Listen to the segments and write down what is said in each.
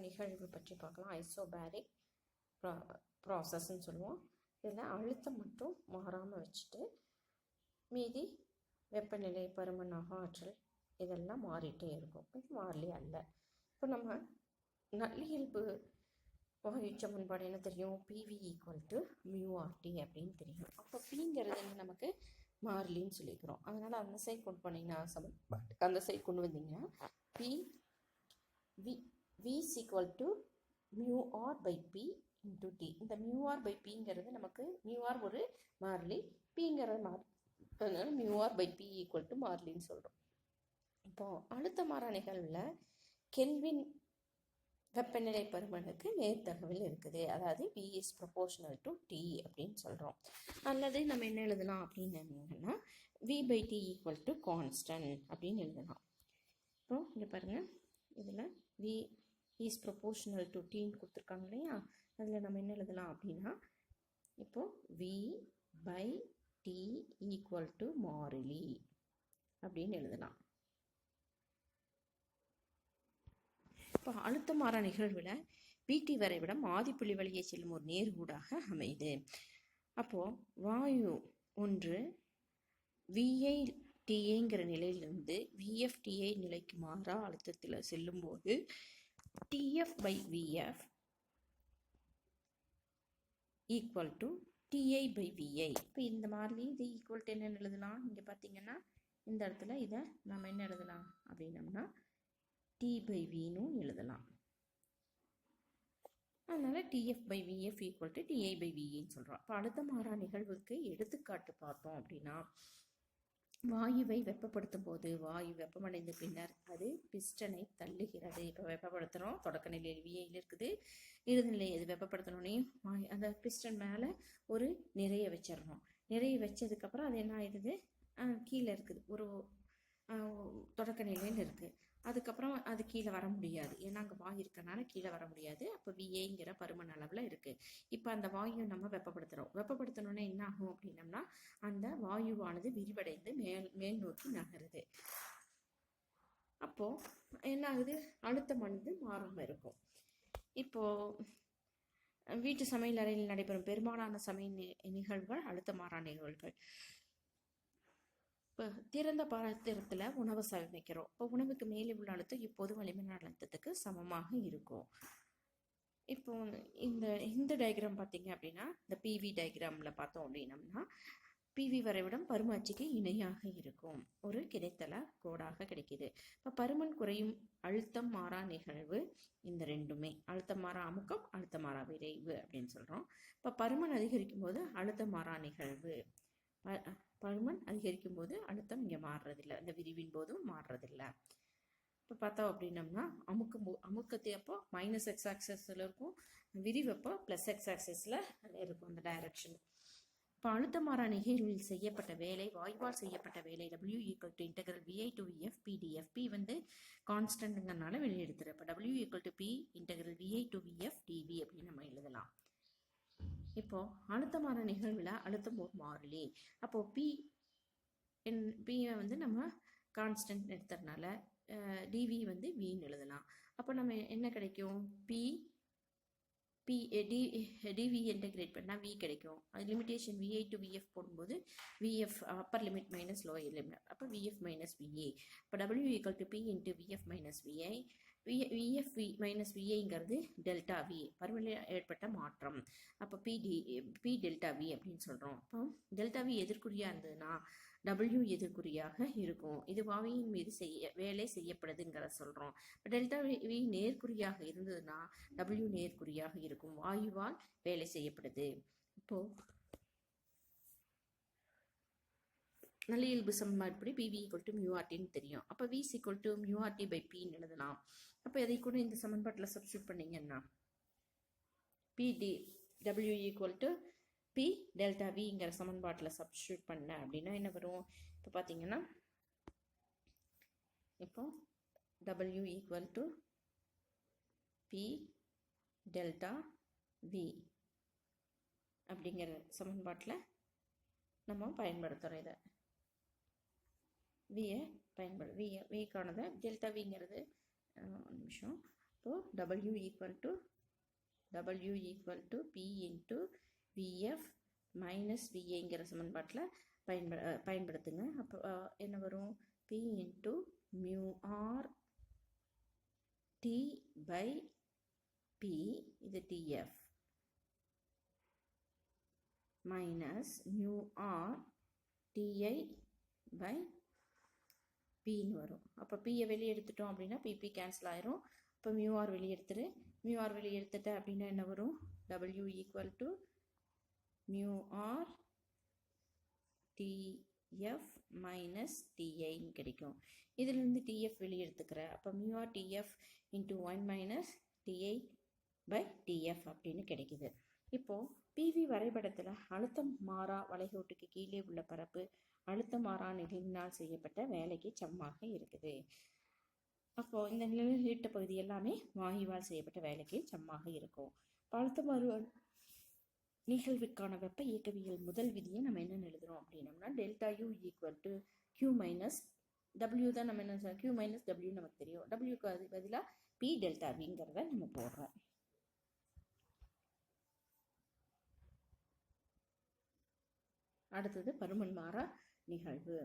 நிகழ்வு பற்றி பார்க்கலாம். ஐசோபேரிக் ப்ராசஸ்ன்னு சொல்லுவோம். இதில் அழுத்தம் மட்டும் மாறாமல் வச்சுட்டு மீதி வெப்பநிலை, பருமன், ஆற்றல் இதெல்லாம் மாறிட்டே இருக்கும். இது மாறலே அல்ல. இப்போ நம்ம நல்லியல்பு வாயு சமன்பாடு என்ன தெரியும்? பிவி ஈக்குவல் டு மியூஆர்டி அப்படின்னு தெரியும். அப்போ பிங்கிறது நமக்கு மாறிலின்னு சொல்லிக்கிறோம். அதனால் அந்த சைட் கொண்டு போனீங்கன்னா சமன்பாடு அந்த சைட் கொண்டு வந்தீங்கன்னா P V equal to mu R by P into T. இந்த மியூஆர் பை பிங்கிறது நமக்கு மியூஆர் ஒரு மாறிலி, பிங்கிறது மாறிலி, அதனால mu R by P equal to மாறிலின்னு சொல்கிறோம். இப்போ அழுத்த மாறா நிகழ்வில் கெல்வின் வெப்பநிலை பருமனுக்கு நேர்தகவல் இருக்குது. அதாவது V is proportional to T அப்படின்னு சொல்கிறோம். அல்லது நம்ம என்ன எழுதலாம் அப்படின்னு V by T equal to constant அப்படின்னு எழுதலாம். இப்போ இங்கே பாருங்கள், இதில் V is proportional to Tன்னு கொடுத்துருக்காங்க இல்லையா? அதில் நம்ம என்ன எழுதலாம் அப்படின்னா, இப்போது V by T equal to மாறிலி அப்படின்னு எழுதலாம். இப்போ அழுத்த மாறா நிகழ்வில் பிடி வரைபடம் ஆதிப்புள்ளி வழியே செல்லும் ஒரு நேர்கூடாக அமையுது. அப்போது வாயு ஒன்று விஐ டிஏங்கிற நிலையிலிருந்து விஎஃப்டிஐ நிலைக்கு மாறா அழுத்தத்தில் செல்லும்போது DF by VF equal to DI by VI. இப்போ இந்த மாதிரி இது ஈக்குவல் டு என்னென்னு எழுதலாம்? இங்கே பார்த்தீங்கன்னா இந்த இடத்துல இதை நம்ம என்ன எழுதலாம் அப்படின்னம்னா T by Vன்னு எழுதலாம். அதனால் TF by VF equal to TI by VAன்னு சொல்கிறோம். இப்போ அழுத்த மாறா நிகழ்வுக்கு எடுத்துக்காட்டு பார்த்தோம் அப்படின்னா, வாயுவை வெப்பப்படுத்தும் போது வாயு வெப்பமடைந்த பின்னர் அது பிஸ்டனை தள்ளுகிறது. இப்போ வெப்பப்படுத்துகிறோம், தொடக்க நிலையில் விஐயில் இருக்குது, இறுதிநிலை எது வெப்பப்படுத்தணுன்னே அந்த பிஸ்டன் மேலே ஒரு நிறைய வச்சிடணும். நிறைய வச்சதுக்கப்புறம் அது என்ன ஆயிடுது, கீழே இருக்குது, ஒரு தொடக்க நிலையில் இருக்குது. அதுக்கப்புறம் அது கீழே வர முடியாது, ஏன்னா அங்கே வாயு இருக்கனால கீழே வர முடியாது. அப்போ விஏங்கிற பருமன் அளவில் இருக்குது. இப்போ அந்த வாயுவை நம்ம வெப்பப்படுத்தணுன்னே என்ன ஆகும் அப்படின்னம்னா, அந்த வாயுவானது விரிவடைந்து மேல் நோக்கி நகருது. அப்போது என்ன ஆகுது, அழுத்தமானது மாறாமல் இருக்கும். இப்போது வீட்டு சமையல் அறையில் நடைபெறும் பெரும்பாலான சமையல் நிகழ்வுகள் அழுத்த மாறா நிகழ்வுகள். இப்போ திறந்த பாத்திரத்தில் உணவை சமைக்கிறோம். இப்போ உணவுக்கு மேலே உள்ள அழுத்தம் இப்போது வளிமண்டல அழுத்தத்துக்கு சமமாக இருக்கும். இப்போ இந்த டயக்ராம் பார்த்தீங்க அப்படின்னா, இந்த பிவி டயக்ராமில் பார்த்தோம் அப்படின்னம்னா, பிவி வரைபடம் பரும அச்சுக்கு இணையாக இருக்கும், ஒரு கிடைத்தல கோடாக கிடைக்கிது. இப்போ பருமன் குறையும் அழுத்தம் மாறா நிகழ்வு இந்த ரெண்டுமே, அழுத்தம் மாறா அமுக்கம், அழுத்தம் மாறா விரைவு அப்படின்னு சொல்கிறோம். இப்போ பருமன் அதிகரிக்கும் போது அழுத்தம் மாறா நிகழ்வு, பருமன் அதிகரிக்கும் போது அழுத்தம் இங்கே மாறுறதில்லை, இந்த விரிவின் போதும் மாறுறதில்லை. இப்போ பார்த்தோம் அப்படின்னம்னா அமுக்கத்தை அப்போ மைனஸ் எக்ஸ் ஆக்சஸில் இருக்கும், விரிவப்போ ப்ளஸ் எக்ஸ் ஆக்சஸில் இருக்கும் அந்த டைரக்ஷன். இப்போ அழுத்த மாறா நிகழ்வில் செய்யப்பட்ட வேலை, வாயுவால் செய்யப்பட்ட வேலை W equal to integral VI to VF PDF. P வந்து கான்ஸ்டன்ட்ங்கிறனால வெளியெடுத்துரு. இப்போ W equal to P integral VI to VF DV அப்படின்னு நம்ம எழுதலாம். இப்போ அழுத்த மாறா நிகழ்வில் அழுத்தம் ஒரு மாறிலி. அப்போ பியை வந்து நம்ம கான்ஸ்டன்ட் எடுத்ததுனால டிவி வந்து வின்னு எழுதலாம். அப்போ நம்ம என்ன கிடைக்கும், டிவி இன்டெகிரேட் பண்ணால் வி கிடைக்கும். அது லிமிடேஷன் விஐ டு விஎஃப் போடும்போது V F upper limit minus lower limit, அப்போ விஎஃப் மைனஸ் விஏ. இப்போ W equal to P into V F minus V I. V F minus விஐங்கிறது டெல்டா வி, பருமநிலையில் ஏற்பட்ட மாற்றம். அப்போ பி டெல்டா வி அப்படின்னு சொல்கிறோம். அப்போ டெல்டா வி எதிர்குறியாக இருந்ததுன்னா டபிள்யூ எதிர்குறியாக இருக்கும். இது வாயுவின் மீது வேலை செய்யப்படுதுங்கிற சொல்கிறோம். டெல்டா வி நேர்குறியாக இருந்ததுன்னா டபிள்யூ நேர்குறியாக இருக்கும், வாயுவால் வேலை செய்யப்படுது. இப்போது நல்லியல்பு சமன்பாடுபடி பிவி ஈக்குவல் டு மியூஆர்டின்னு தெரியும். அப்போ V equal to mu R T by பின்னு எழுதலாம். அப்போ இதை கூட இந்த சமன்பாட்டில் சப்ஸ்டியூட் பண்ணிங்கன்னா பிடி W equal to P delta விங்கிற சமன்பாட்டில் சப்ஸ்டியூட் பண்ண அப்படின்னா என்ன வரும்? இப்போ பார்த்தீங்கன்னா, இப்போ W equal to P delta V அப்படிங்கிற சமன்பாட்டில் நம்ம பயன்படுத்துகிறோம். இதை வியை விக்கானதை டெல்டா விங்கிறது நிமிஷம் இப்போது W equal to P into VF minus VAங்கிற சமன்பாட்டில் பயன்படுத்துங்க. அப்போ என்ன வரும்? P into mu R T by P, இது TF minus mu R TI by Pன்னு வரும். அப்போ Pயை வெளியே எடுத்துட்டோம் அப்படின்னா PP கேன்சல் ஆயிரும். இப்போ மியூ ஆர் வெளியே எடுத்துட்டேன் அப்படின்னா என்ன வரும்? W equal to mu R TF minus TIன்னு கிடைக்கும். இதிலிருந்து TF வெளியே எடுத்துக்கிறேன். அப்போ mu R TF into 1 minus TI by TF அப்படின்னு கிடைக்குது. இப்போது PV வரைபடத்தில் அழுத்தம் மாறா வளைகோட்டுக்கு கீழே உள்ள பரப்பு அழுத்த மாறா நிகழ்வினால் செய்யப்பட்ட வேலைக்கு சமமாக இருக்குது. அப்போது இந்த நிழலிட்ட பகுதி எல்லாமே வாயுவால் செய்யப்பட்ட வேலைக்கு சமமாக இருக்கும். அழுத்த மாறு நிகழ்வுக்கான வெப்ப இயக்கவியல் முதல் விதியை நம்ம என்ன எழுதுறோம் அப்படின்னம்னா delta U equal to Q minus W தான். நம்ம என்ன Q மைனஸ் W நமக்கு தெரியும். Wக்கு அது பதிலாக P டெல்டா Vங்கிறத நம்ம போடுறோம். அடுத்தது பருமன் மாறா நிகழ்வு.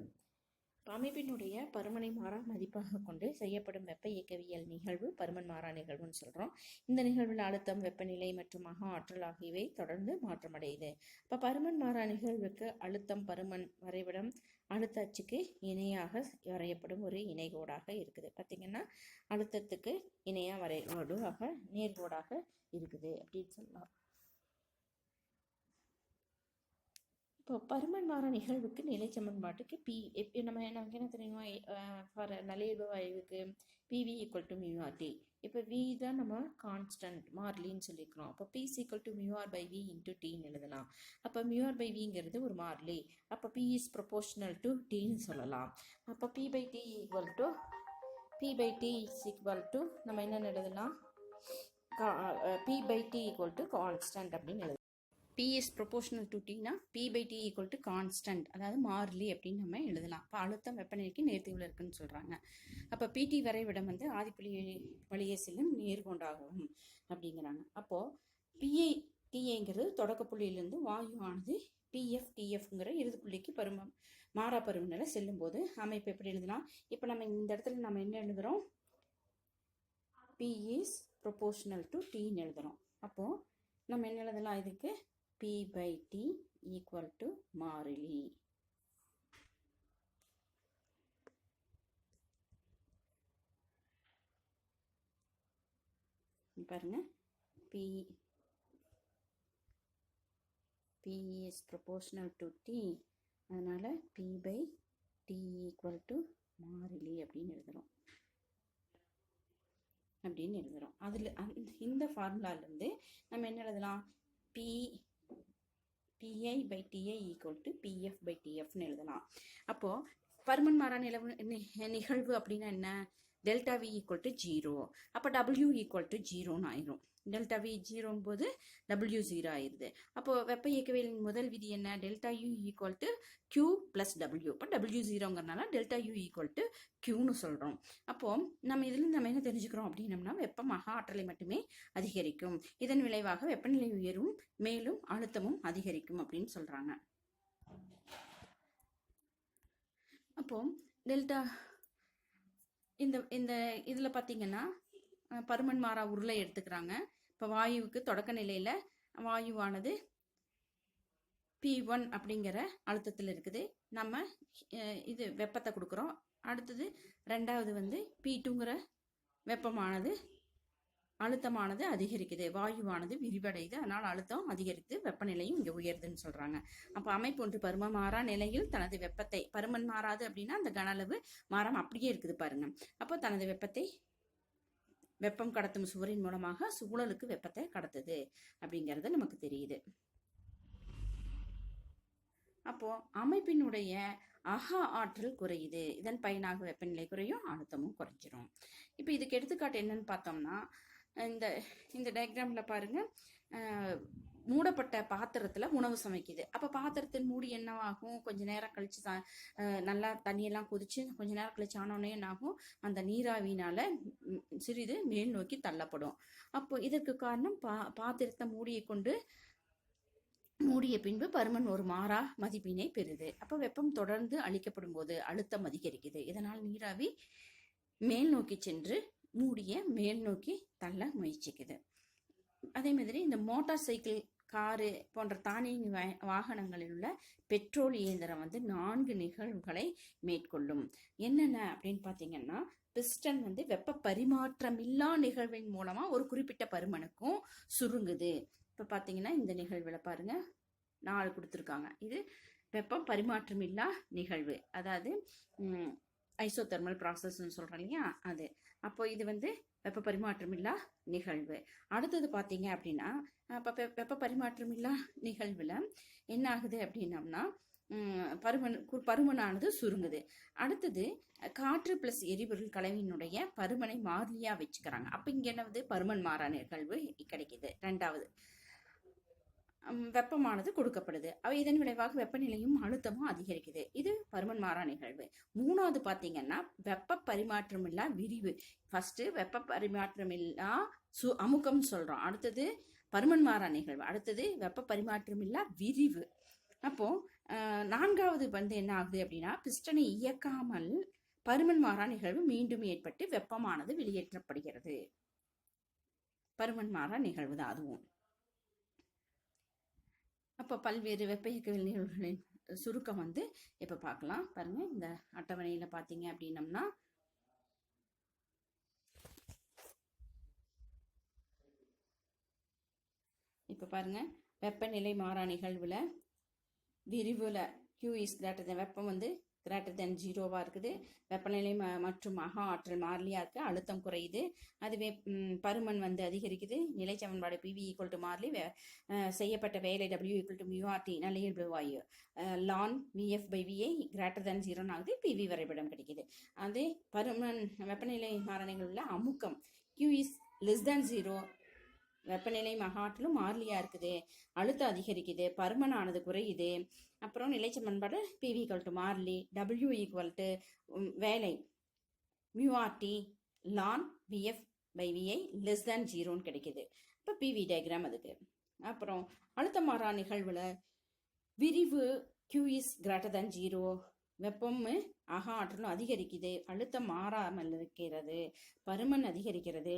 அமைப்பினுடைய பருமனை மாறா மதிப்பாக கொண்டு செய்யப்படும் வெப்ப இயக்கவியல் நிகழ்வு பருமன் மாறா நிகழ்வுன்னு சொல்கிறோம். இந்த நிகழ்வில் அழுத்தம், வெப்பநிலை மற்றும் அக ஆற்றல் ஆகியவை தொடர்ந்து மாற்றமடையுது. இப்போ பருமன் மாறா நிகழ்வுக்கு அழுத்தம் பருமன் வரைபடம் அழுத்த அச்சுக்கு இணையாக வரையப்படும் ஒரு இணைகோடாக இருக்குது. பார்த்திங்கன்னா அழுத்தத்துக்கு இணையாக வரைகோடாக நேர்கோடாக இருக்குது அப்படின்னு சொல்லலாம். இப்போ பருமன் மாறா நிகழ்வுக்கு நிலை சமன்பாட்டுக்கு நம்ம என்ன தெரியுமா? ஃபார் நலிவு வாயுவுக்கு PV equal to mu R T. இப்போ V தான் நம்ம கான்ஸ்டன்ட் மாறிலின்னு சொல்லிக்கிறோம். அப்போ P equal to mu R by V into Tன்னு எழுதலாம். அப்போ மியூ ஆர் பை Vங்கிறது ஒரு மாறிலி. அப்போ P இஸ் ப்ரொபோர்ஷனல் டு Tன்னு சொல்லலாம். அப்போ P by T equal to நம்ம என்னென்னு எழுதலாம்? P by T equal to constant அப்படின்னு எழுதலாம். P is proportional to Tனா P by T equal to constant, அதாவது மாறிலி அப்படின்னு நம்ம எழுதலாம். இப்போ அழுத்தம் வெப்பநிலைக்கு நேர்த்திகள் இருக்குன்னு சொல்கிறாங்க. அப்போ PT வரைபடம் வந்து ஆதிப்புள்ளி வழியே செல்லும் நேர்கோண்டாகும் அப்படிங்கிறாங்க. அப்போது TAங்கிறது தொடக்க புள்ளியிலிருந்து வாயுவானது TFங்கிற இறுதி புள்ளிக்கு மாறா பருமநிலை செல்லும் போது அமைப்பு எப்படி எழுதலாம்? இப்போ நம்ம இந்த இடத்துல நம்ம என்ன எழுதுகிறோம்? P is proportional to Tன்னு எழுதுகிறோம். அப்போது நம்ம என்ன எழுதலாம்? இதுக்கு P by T equal to மாறிலி. பாருங்க, P is proportional to T, அதனால P by T equal to மாறிலி அப்படின்னு எழுதுறோம். அதில் இந்த ஃபார்முலாலேருந்து நம்ம என்ன எழுதலாம்? PI by TI equal to PF by TFன்னு எழுதலாம். அப்போது பருமன் மாறா நிகழ்வு அப்படின்னா என்ன? Delta V equal to 0. அப்போ W ஈக்குவல் டு 0ன்னு ஆயிரும். டெல்டா V 0 போது W 0 ஆயிடுது. அப்போது வெப்ப இயக்கவியலின் முதல் விதி என்ன? Delta U equal to Q plus W. இப்போ W 0ங்கிறனால டெல்டா U ஈக்குவல் டு Qன்னு சொல்கிறோம். அப்போது நம்ம இதில் நம்ம என்ன தெரிஞ்சுக்கிறோம் அப்படின்னம்னா வெப்பமாக ஆற்றலை மட்டுமே அதிகரிக்கும். இதன் விளைவாக வெப்பநிலை உயரும், மேலும் அழுத்தமும் அதிகரிக்கும் அப்படின்னு சொல்கிறாங்க. அப்போது டெல்டா இந்த இதில் பார்த்தீங்கன்னா பருமன் மாறா உருளை எடுத்துக்கிறாங்க. இப்போ வாயுவுக்கு தொடக்க நிலையில் வாயுவானது P1 அப்படிங்கிற அழுத்தத்தில் இருக்குது. நம்ம இது வெப்பத்தை கொடுக்குறோம். அடுத்தது ரெண்டாவது வந்து P2ங்கிற வெப்பமானது அழுத்தமானது அதிகரிக்குது, வாயுவானது விரிவடையுது, அதனால் அழுத்தம் அதிகரித்து வெப்பநிலையும் இங்கே உயருதுன்னு சொல்கிறாங்க. அப்போ அமைப்பு ஒன்று பருமன் மாறா நிலையில் தனது வெப்பத்தை, பருமன் மாறாது அப்படின்னா அந்த கன அளவு மாறாம அப்படியே இருக்குது பாருங்க. அப்போ தனது வெப்பம் கடத்தும் சுவரின் மூலமாக சூழலுக்கு வெப்பத்தை கடத்துது அப்படிங்கிறது நமக்கு தெரியுது. அப்போ அமைப்பினுடைய அக ஆற்றல் குறையுது. இதன் பயனாக வெப்பநிலை குறையும், அழுத்தமும் குறைஞ்சிரும். இப்போ இதுக்கு எடுத்துக்காட்டு என்னன்னு பார்த்தோம்னா இந்த டயக்ராமில் பாருங்கள், மூடப்பட்ட பாத்திரத்துல உணவு சமைக்குது. அப்ப பாத்திரத்தின் மூடி என்னவாகும், கொஞ்ச நேரம் கழிச்சு நல்லா தண்ணியெல்லாம் கொதிச்சு கொஞ்ச நேரம் கழிச்சு ஆனோடனே என்ன ஆகும், அந்த நீராவினால சிறிது மேல் நோக்கி தள்ளப்படும். அப்போ இதற்கு காரணம் பாத்திரத்தை மூடிய பின்பு பருமன் ஒரு மாறா மதிப்பினை பெறுது. அப்ப வெப்பம் தொடர்ந்து அளிக்கப்படும் போது அழுத்தம் அதிகரிக்குது. இதனால் நீராவி மேல் நோக்கி சென்று மூடிய மேல் நோக்கி தள்ள முயற்சிக்குது. அதே மாதிரி இந்த மோட்டார் சைக்கிள், காரு போன்ற தானியங்கி வாகனங்களில் உள்ள பெட்ரோல் இயந்திரம் 4 நிகழ்வுகளை மேற்கொள்ளும். என்னென்ன அப்படின்னு பார்த்தீங்கன்னா, பிஸ்டன் வெப்ப பரிமாற்றமில்லா நிகழ்வின் மூலமா ஒரு குறிப்பிட்ட பருமனுக்கும் சுருங்குது. இப்போ பார்த்தீங்கன்னா இந்த நிகழ்வில் பாருங்க 4 கொடுத்துருக்காங்க. இது வெப்பம் பரிமாற்றமில்லா நிகழ்வு, அதாவது ஐசோதெர்மல் ப்ராசஸ்ன்னு சொல்கிறோம் இல்லையா அது. அப்போ இது வெப்ப பரிமாற்றமில்லா நிகழ்வு. அடுத்தது பார்த்தீங்க அப்படின்னா, வெப்ப பரிமாற்றமில்லா நிகழ்வில் என்ன ஆகுது அப்படின்னம்னா, பருமனானது சுருங்குது. அடுத்தது காற்று பிளஸ் எரிபொருள் கலவையினுடைய பருமனை மாறிலியா வச்சுக்கிறாங்க. அப்போ இங்கே என்ன பருமன் மாறா நிகழ்வு கிடைக்குது. 2வது வெப்பமானது கொடுக்கப்படுது. இதன் விளைவாக வெப்பநிலையும் அழுத்தமும் அதிகரிக்குது. இது பருமன் மாறா நிகழ்வு. 3வது பார்த்தீங்கன்னா வெப்ப பரிமாற்றமில்லா விரிவு. ஃபர்ஸ்ட் வெப்ப பரிமாற்றமில்லா அமுக்கம் சொல்றோம், அடுத்தது பருமன் மாறா நிகழ்வு, அடுத்தது வெப்ப பரிமாற்றமில்லா விரிவு. அப்போ 4வது என்ன ஆகுது அப்படின்னா, பிஸ்டனை இயக்காமல் பருமன் மாறா நிகழ்வு மீண்டும் ஏற்பட்டு வெப்பமானது வெளியேற்றப்படுகிறது. பருமன் மாறா நிகழ்வு தான் அதுவும். அப்போ பல்வேறு வெப்ப இயக்கவியல் நிகழ்வுகளின் சுருக்கம் இப்போ பார்க்கலாம். பாருங்க, இந்த அட்டவணையில் பார்த்தீங்க அப்படின்னம்னா, இப்போ பாருங்க, வெப்பநிலை மாறா நிகழ்வுல விரிவுல Q is greater than வெப்பம் greater than 0வா இருக்குது. வெப்பநிலை மற்றும் அக ஆற்றல் மாறிலியா இருக்கு, அழுத்தம் குறையுது. அதுவே பருமன் அதிகரிக்குது. நிலை சமன்பாடு PV ஈக்குவல் டு மாறிலி, செய்யப்பட்ட வேலை W ஈக்குவல் டு μRT நல்லியல்பு வாயு ln VF by VA greater than 0 ஆகுது. PV வரைபடம் கிடைக்குது. அது பருமன் வெப்பநிலை மாறணிகள் உள்ள அமுக்கம் Q is less than 0, வெப்பநிலை மகாட்டிலும் மாறிலியா இருக்குது, அழுத்தம் அதிகரிக்குது, பருமனானது குறையுது. அப்புறம் நிலை சமன்பாடு PV ஈக்குவல் டு மாறிலி, W ஈக்குவல் டு வேலை μRT ln VF by VA less than 0ன்னு கிடைக்குது. இப்போ PV டயக்ராம் அதுக்கு. அப்புறம் அழுத்த மாறா நிகழ்வுல விரிவு Q is greater than 0, வெப்பம் அக ஆற்றலும் அதிகரிக்குது, அழுத்தம் மாறாமல் இருக்கிறது, பருமன் அதிகரிக்கிறது.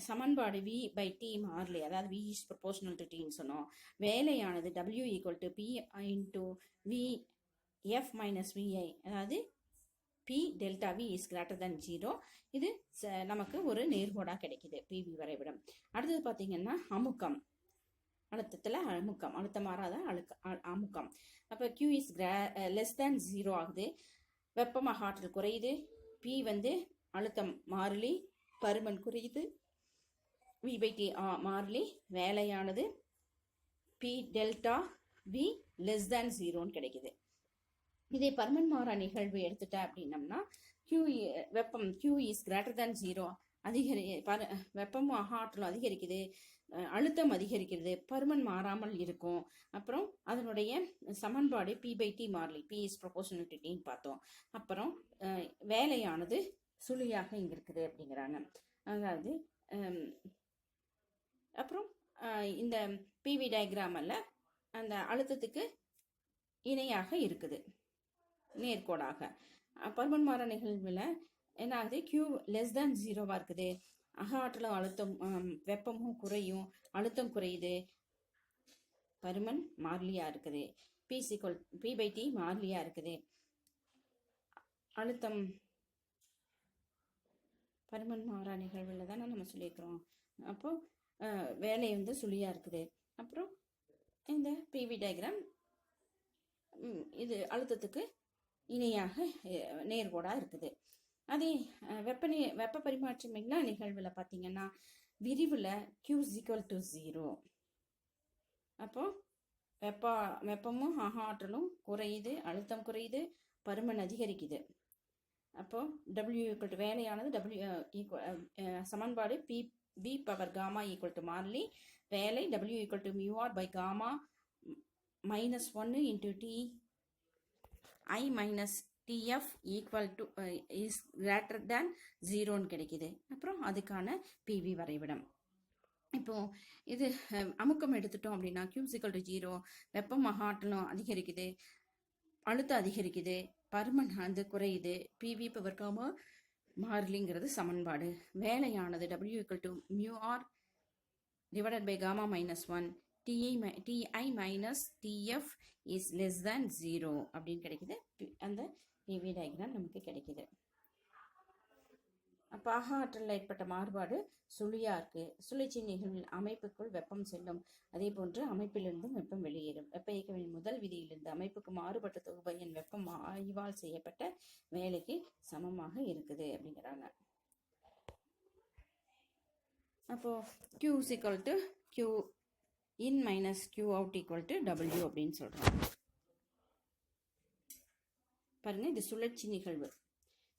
சமன்பாடு V by T மாறலி, அதாவது V is proportional to T சொன்னோம். வேலையானது W equal to P into VF minus VI, அதாவது P delta V is greater than 0. இது நமக்கு ஒரு நேர்கோடாக கிடைக்குது PV வரைபடம். அடுத்தது பார்த்தீங்கன்னா அமுக்கம், அழுத்தத்தில் அமுக்கம், அழுத்தம் மாறாத அமுக்கம். அப்போ Q is less than 0 ஆகுது, வெப்பமாக ஆற்றல் குறையுது, P அழுத்தம் மாறிலி, பருமன் குறையுது, V by T மாறிலி, வேலையானது P delta V less than 0ன்னு கிடைக்குது. இதே பருமன் மாறா நிகழ்வு எடுத்துட்டா அப்படின்னம்னா, வெப்பம் Q is greater than 0, வெப்பமும் அக ஆற்றலும் அதிகரிக்குது, அழுத்தம் அதிகரிக்கிறது, பருமன் மாறாமல் இருக்கும். அப்புறம் அதனுடைய சமன்பாடு P by T மாறிலி, P is proportional to T பார்த்தோம். அப்புறம் வேலையானது சுழியாக இங்க இருக்குது அப்படிங்கிறாங்க. அதாவது அப்புறம் இந்த PV டயக்ராமில் அந்த அழுத்தத்துக்கு இணையாக இருக்குது, நேர்கோடாக. பருமன் மாறா நிகழ்வில் என்ன ஆகுது, Q லெஸ் தேன் 0வா இருக்குது, அக ஆற்றலும் அழுத்தம் வெப்பமும் குறையும், அழுத்தம் குறையுது, பருமன் மாறிலியா இருக்குது, P by T மாறிலியா இருக்குது, அழுத்தம் பருமன் மாறா நிகழ்வில் தானே நம்ம சொல்லியிருக்கிறோம். அப்போ வேலை சுழியா இருக்குது. அப்புறம் இந்த PV டயக்ராம் இது அழுத்தத்துக்கு இணையாக நேர்கோடாக இருக்குது. அதே வெப்ப பரிமாற்றம் இல்லா நிகழ்வில் பார்த்தீங்கன்னா விரிவில் Q is equal to 0. அப்போ வெப்பமும் அக ஆற்றலும் குறையுது, அழுத்தம் குறையுது, பருமன் அதிகரிக்குது. அப்போ W ஈக்குவல் டு வேலையானது சமன்பாடு P V power gamma equal to மாறிலி, வேலை W equal to mu R by gamma -1 into T I minus T F equal to is greater than 0ன்னு கிடைக்குது. அப்புறம் அதுக்கான பிவி வரைபடம். இப்போ இது அமுக்கம் எடுத்துட்டோம் அப்படின்னா Q = 0, வெப்பம் ஆற்றலும் அதிகரிக்குது, அழுத்தம் அதிகரிக்குது, பருமன் வந்து குறையுது, பிவி பவர் காமா மாறிலிங்கிறது சமன்பாடு. வேலையானது W = mu R divided by gamma -1 TI minus TF is less than 0 அப்படின்னு கிடைக்குது. அந்த பிவி டயக்ராம் நமக்கு கிடைக்குது. அப்போ ஆற்றலில் ஏற்பட்ட மாறுபாடு சுழியா இருக்கு. சுழற்சி நிகழ்வில் அமைப்புக்குள் வெப்பம் செல்லும், அதே போன்று அமைப்பிலிருந்தும் வெப்பம் வெளியேறும். வெப்ப இயக்கவியலின் முதல் விதியிலிருந்து அமைப்புக்கு மாறுபட்ட தொகுபையின் வெப்பம் ஆய்வால் செய்யப்பட்ட வேலைக்கு சமமாக இருக்குது அப்படிங்கிறாங்க. அப்போ Q = Q in minus Q out = W அப்படின்னு சொல்றோம். பாருங்க, இது சுழற்சி நிகழ்வு.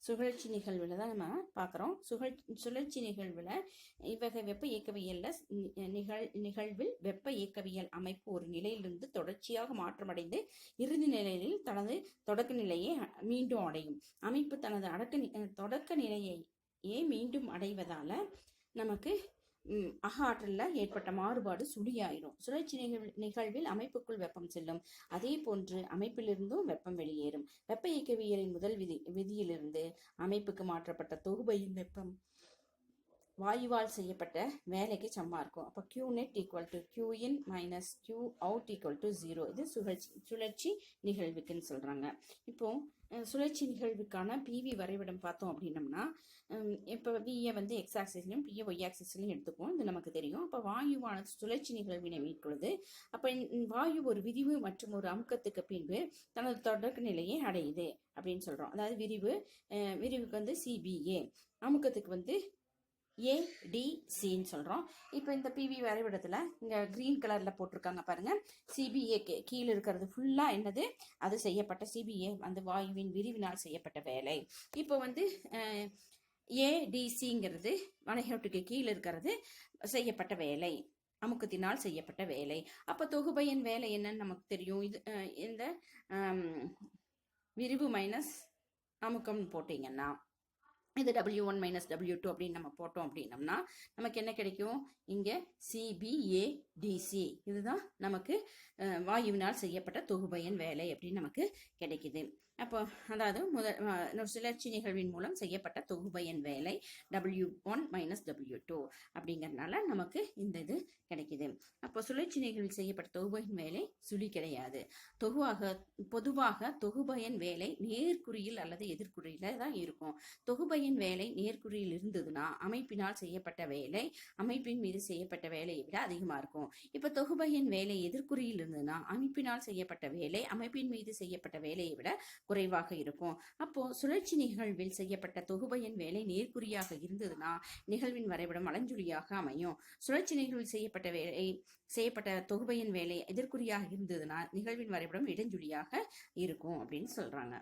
சுழற்சி நிகழ்வில் தான் நம்ம பார்க்குறோம். சுழற்சி நிகழ்வில் இவ்வகை வெப்ப இயக்கவியலில் நிகழ்வில் வெப்ப இயக்கவியல் அமைப்பு ஒரு நிலையிலிருந்து தொடர்ச்சியாக மாற்றமடைந்து இறுதி நிலையில் தனது தொடக்க நிலையை மீண்டும் அடையும். அமைப்பு தனது தொடக்க நிலையை மீண்டும் அடைவதால நமக்கு ஆற்றலில் ஏற்பட்ட மாறுபாடு சுழியாயிரும். சுழற்சி நிகழ்வில் அமைப்புக்குள் வெப்பம் செல்லும், அதே போன்று அமைப்பிலிருந்தும் வெப்பம் வெளியேறும். வெப்ப இயக்கவியலின் முதல் விதியிலிருந்து அமைப்புக்கு மாற்றப்பட்ட தொகுபையின் வெப்பம் வாயுவால் செய்யப்பட்ட வேலைக்கு சமமா இருக்கும். அப்போ Q net = Q in minus Q out = 0. இது சுழற்சி நிகழ்வுக்குன்னு சொல்றாங்க. இப்போ சுழற்சி நிகழ்வுக்கான பிவி வரைபடம் பார்த்தோம் அப்படின்னம்னா, இப்போ வியை வந்து எக்ஸ் ஆக்சிஸ்லையும் பிஏ ஒய் ஆக்சிஸ்லையும் எடுத்துக்குவோம். இது நமக்கு தெரியும். அப்போ வாயுவானது சுழற்சி நிகழ்வினை மேற்கொள்ளுது. அப்போ வாயு ஒரு விரிவு மற்றும் ஒரு அமுக்கத்துக்கு பின்பு தனது தொடக்க நிலையை அடையுது அப்படின்னு சொல்றோம். அதாவது விரிவுக்கு வந்து CBA, அமுக்கத்துக்கு வந்து ADCன்னு சொல்கிறோம். இப்போ இந்த பிவி வரைபடத்தில் இங்கே க்ரீன் கலரில் போட்டிருக்காங்க பாருங்கள். CBA கீழே இருக்கிறது ஃபுல்லாக என்னது, அது செய்யப்பட்ட CBA அந்த வாயுவின் விரிவினால் செய்யப்பட்ட வேலை. இப்போ வந்து ADCங்கிறது வளைகோட்டுக்கு கீழே இருக்கிறது செய்யப்பட்ட வேலை, அமுக்கத்தினால் செய்யப்பட்ட வேலை. அப்போ தொகுபையின் வேலை என்னன்னு நமக்கு தெரியும். இது இந்த விரிவு மைனஸ் அமுக்கம் போட்டிங்கன்னா இது W1 - W2 அப்படின்னு நம்ம போட்டோம் அப்படின்னம்னா நமக்கு என்ன கிடைக்கும்? இங்கே CBADC இதுதான் நமக்கு வாயுவினால் செய்யப்பட்ட தொகுபையின் வேலை அப்படின்னு நமக்கு கிடைக்குது. அப்போ அதாவது சுழற்சி நிகழ்வின் மூலம் செய்யப்பட்ட தொகுபையின் வேலை W1 - W2 அப்படிங்கிறதுனால நமக்கு இந்த இது கிடைக்குது. அப்போ சுழற்சி நிகழ்வில் செய்யப்பட்ட தொகுபையின் வேலை சுழி கிடையாது. பொதுவாக தொகுபையின் வேலை நேர்குறியில் அல்லது எதிர்குறியில தான் இருக்கும். தொகுபையின் வேலை நேர்குறியில் இருந்ததுன்னா அமைப்பினால் செய்யப்பட்ட வேலை அமைப்பின் மீது செய்யப்பட்ட வேலையை விட அதிகமா இருக்கும். இப்போ தொகுபையின் வேலை எதிர்குறியில் இருந்ததுன்னா அமைப்பினால் செய்யப்பட்ட வேலை அமைப்பின் மீது செய்யப்பட்ட வேலையை விட குறைவாக இருக்கும். அப்போ சுழற்சி நிகழ்வில் செய்யப்பட்ட தொகுபையின் வேலை நேர்குறியாக இருந்ததுன்னா நிகழ்வின் வரைபடம் வலஞ்சுழியாக அமையும். சுழற்சி நிகழ்வில் செய்யப்பட்ட தொகுபையின் வேலை எதிர்குறியாக இருந்ததுன்னா நிகழ்வின் வரைபடம் இடஞ்சுழியாக இருக்கும் அப்படின்னு சொல்றாங்க.